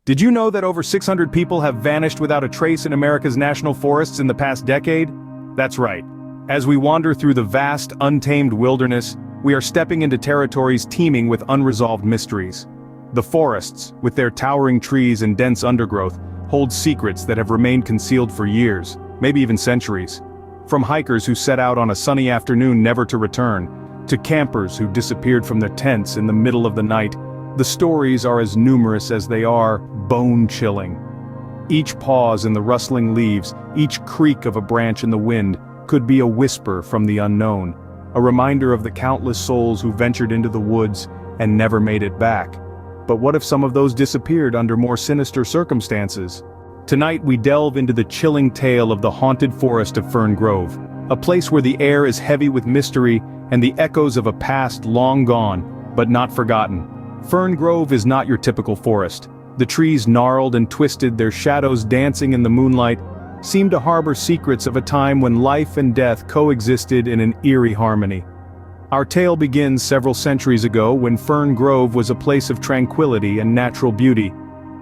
Did you know that over 600 people have vanished without a trace in America's national forests in the past decade? That's right. As we wander through the vast, untamed wilderness, we are stepping into territories teeming with unresolved mysteries. The forests, with their towering trees and dense undergrowth, hold secrets that have remained concealed for years, maybe even centuries. From hikers who set out on a sunny afternoon never to return, to campers who disappeared from their tents in the middle of the night, the stories are as numerous as they are bone-chilling. Each pause in the rustling leaves, each creak of a branch in the wind, could be a whisper from the unknown, a reminder of the countless souls who ventured into the woods and never made it back. But what if some of those disappeared under more sinister circumstances? Tonight we delve into the chilling tale of the haunted forest of Fern Grove, a place where the air is heavy with mystery and the echoes of a past long gone, but not forgotten. Fern Grove is not your typical forest. The trees gnarled and twisted, their shadows dancing in the moonlight, seem to harbor secrets of a time when life and death coexisted in an eerie harmony. Our tale begins several centuries ago when Fern Grove was a place of tranquility and natural beauty.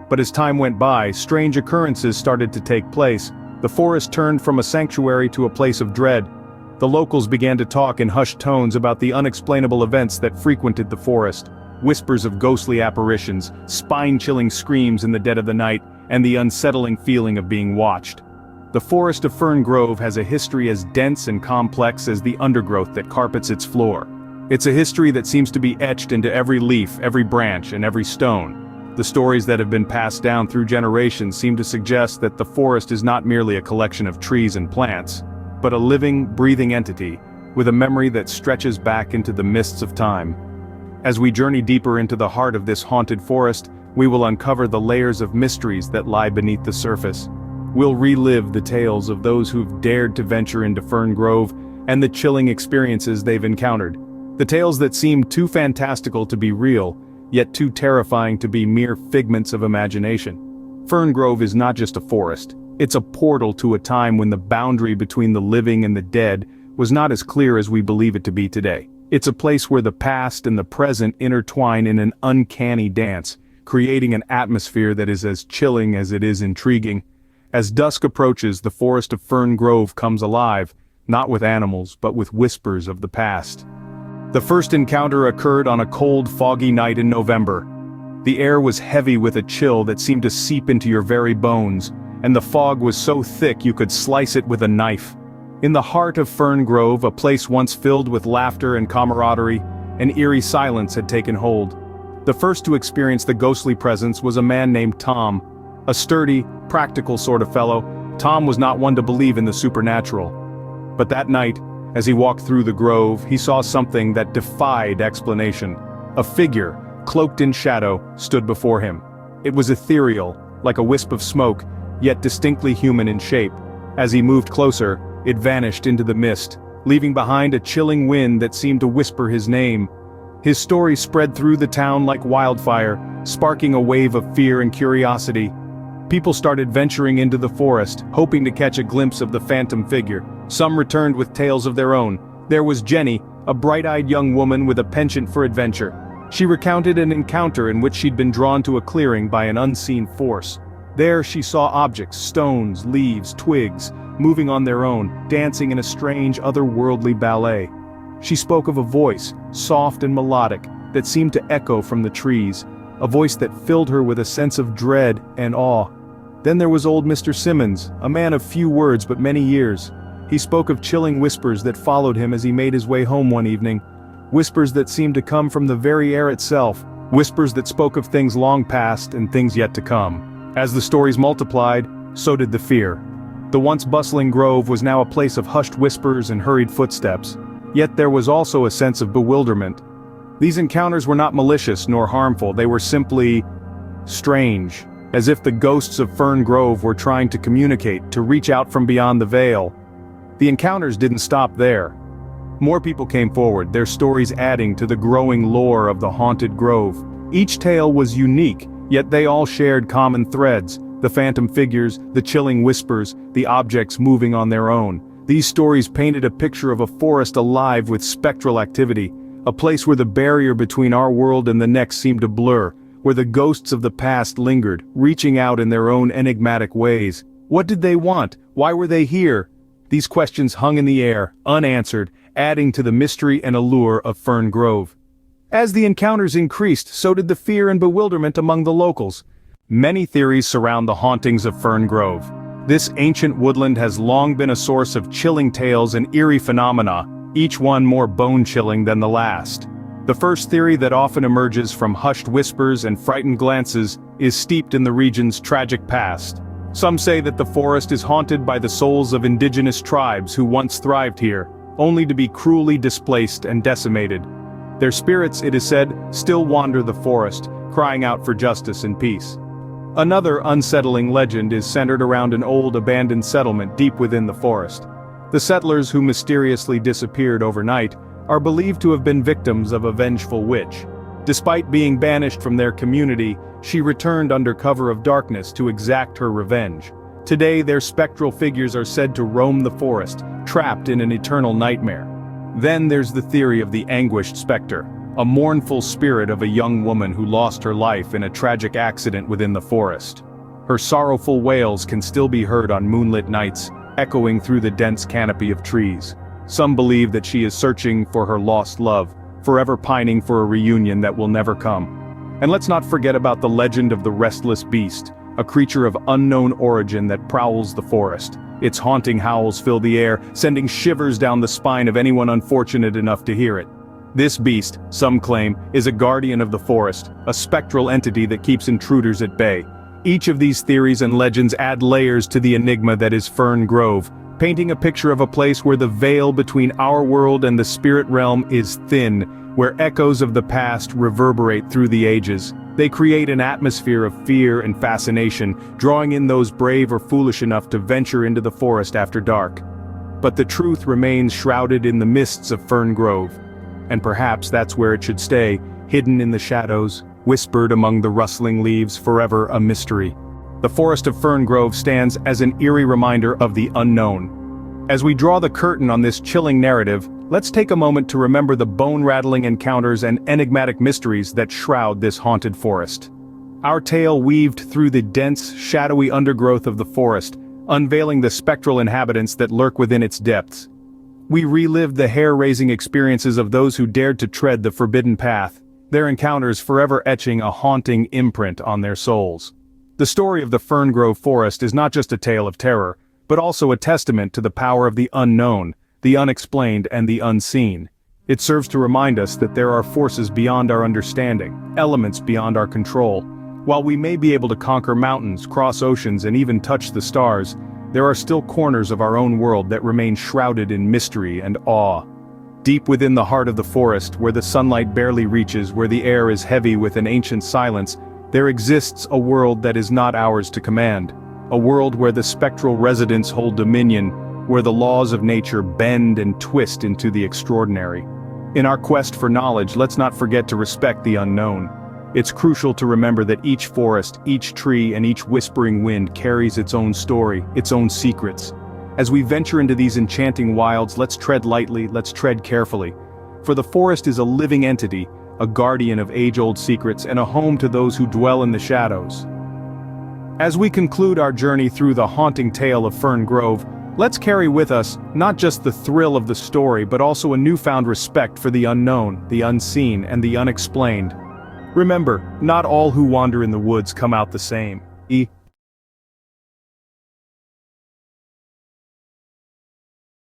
But as time went by, strange occurrences started to take place. The forest turned from a sanctuary to a place of dread. The locals began to talk in hushed tones about the unexplainable events that frequented the forest. Whispers of ghostly apparitions, spine-chilling screams in the dead of the night, and the unsettling feeling of being watched. The forest of Fern Grove has a history as dense and complex as the undergrowth that carpets its floor. It's a history that seems to be etched into every leaf, every branch, and every stone. The stories that have been passed down through generations seem to suggest that the forest is not merely a collection of trees and plants, but a living, breathing entity, with a memory that stretches back into the mists of time. As we journey deeper into the heart of this haunted forest, we will uncover the layers of mysteries that lie beneath the surface. We'll relive the tales of those who've dared to venture into Fern Grove and the chilling experiences they've encountered. The tales that seem too fantastical to be real, yet too terrifying to be mere figments of imagination. Fern Grove is not just a forest, it's a portal to a time when the boundary between the living and the dead was not as clear as we believe it to be today. It's a place where the past and the present intertwine in an uncanny dance, creating an atmosphere that is as chilling as it is intriguing. As dusk approaches, the forest of Fern Grove comes alive, not with animals, but with whispers of the past. The first encounter occurred on a cold, foggy night in November. The air was heavy with a chill that seemed to seep into your very bones, and the fog was so thick you could slice it with a knife. In the heart of Fern Grove, a place once filled with laughter and camaraderie, an eerie silence had taken hold. The first to experience the ghostly presence was a man named Tom. A sturdy, practical sort of fellow, Tom was not one to believe in the supernatural. But that night, as he walked through the grove, he saw something that defied explanation. A figure, cloaked in shadow, stood before him. It was ethereal, like a wisp of smoke, yet distinctly human in shape. As he moved closer, it vanished into the mist, leaving behind a chilling wind that seemed to whisper his name. His story spread through the town like wildfire, sparking a wave of fear and curiosity. People started venturing into the forest, hoping to catch a glimpse of the phantom figure. Some returned with tales of their own. There was Jenny, a bright-eyed young woman with a penchant for adventure. She recounted an encounter in which she'd been drawn to a clearing by an unseen force. There she saw objects, stones, leaves, twigs, moving on their own, dancing in a strange, otherworldly ballet. She spoke of a voice, soft and melodic, that seemed to echo from the trees, a voice that filled her with a sense of dread and awe. Then there was old Mr. Simmons, a man of few words but many years. He spoke of chilling whispers that followed him as he made his way home one evening, whispers that seemed to come from the very air itself, whispers that spoke of things long past and things yet to come. As the stories multiplied, so did the fear. The once bustling grove was now a place of hushed whispers and hurried footsteps. Yet there was also a sense of bewilderment. These encounters were not malicious nor harmful, they were simply strange, as if the ghosts of Fern Grove were trying to communicate, to reach out from beyond the veil. The encounters didn't stop there. More people came forward, their stories adding to the growing lore of the haunted grove. Each tale was unique, yet they all shared common threads: the phantom figures, the chilling whispers, the objects moving on their own. These stories painted a picture of a forest alive with spectral activity, a place where the barrier between our world and the next seemed to blur, where the ghosts of the past lingered, reaching out in their own enigmatic ways. What did they want? Why were they here? These questions hung in the air, unanswered, adding to the mystery and allure of Fern Grove. As the encounters increased, so did the fear and bewilderment among the locals. Many theories surround the hauntings of Fern Grove. This ancient woodland has long been a source of chilling tales and eerie phenomena, each one more bone-chilling than the last. The first theory that often emerges from hushed whispers and frightened glances is steeped in the region's tragic past. Some say that the forest is haunted by the souls of indigenous tribes who once thrived here, only to be cruelly displaced and decimated. Their spirits, it is said, still wander the forest, crying out for justice and peace. Another unsettling legend is centered around an old abandoned settlement deep within the forest. The settlers who mysteriously disappeared overnight are believed to have been victims of a vengeful witch. Despite being banished from their community, she returned under cover of darkness to exact her revenge. Today their spectral figures are said to roam the forest, trapped in an eternal nightmare. Then there's the theory of the anguished specter, a mournful spirit of a young woman who lost her life in a tragic accident within the forest. Her sorrowful wails can still be heard on moonlit nights, echoing through the dense canopy of trees. Some believe that she is searching for her lost love, forever pining for a reunion that will never come. And let's not forget about the legend of the restless beast, a creature of unknown origin that prowls the forest. Its haunting howls fill the air, sending shivers down the spine of anyone unfortunate enough to hear it. This beast, some claim, is a guardian of the forest, a spectral entity that keeps intruders at bay. Each of these theories and legends add layers to the enigma that is Fern Grove, painting a picture of a place where the veil between our world and the spirit realm is thin, where echoes of the past reverberate through the ages. They create an atmosphere of fear and fascination, drawing in those brave or foolish enough to venture into the forest after dark. But the truth remains shrouded in the mists of Fern Grove. And perhaps that's where it should stay, hidden in the shadows, whispered among the rustling leaves, forever a mystery. The forest of Fern Grove stands as an eerie reminder of the unknown. As we draw the curtain on this chilling narrative, let's take a moment to remember the bone-rattling encounters and enigmatic mysteries that shroud this haunted forest. Our tale weaved through the dense, shadowy undergrowth of the forest, unveiling the spectral inhabitants that lurk within its depths. We relived the hair-raising experiences of those who dared to tread the forbidden path, their encounters forever etching a haunting imprint on their souls. The story of the Fern Grove Forest is not just a tale of terror, but also a testament to the power of the unknown, the unexplained and the unseen. It serves to remind us that there are forces beyond our understanding, elements beyond our control. While we may be able to conquer mountains, cross oceans, and even touch the stars, there are still corners of our own world that remain shrouded in mystery and awe. Deep within the heart of the forest, where the sunlight barely reaches, where the air is heavy with an ancient silence, there exists a world that is not ours to command. A world where the spectral residents hold dominion, where the laws of nature bend and twist into the extraordinary. In our quest for knowledge, let's not forget to respect the unknown. It's crucial to remember that each forest, each tree, and each whispering wind carries its own story, its own secrets. As we venture into these enchanting wilds, let's tread lightly, let's tread carefully. For the forest is a living entity, a guardian of age-old secrets, and a home to those who dwell in the shadows. As we conclude our journey through the haunting tale of Fern Grove, let's carry with us not just the thrill of the story, but also a newfound respect for the unknown, the unseen, and the unexplained. Remember, not all who wander in the woods come out the same.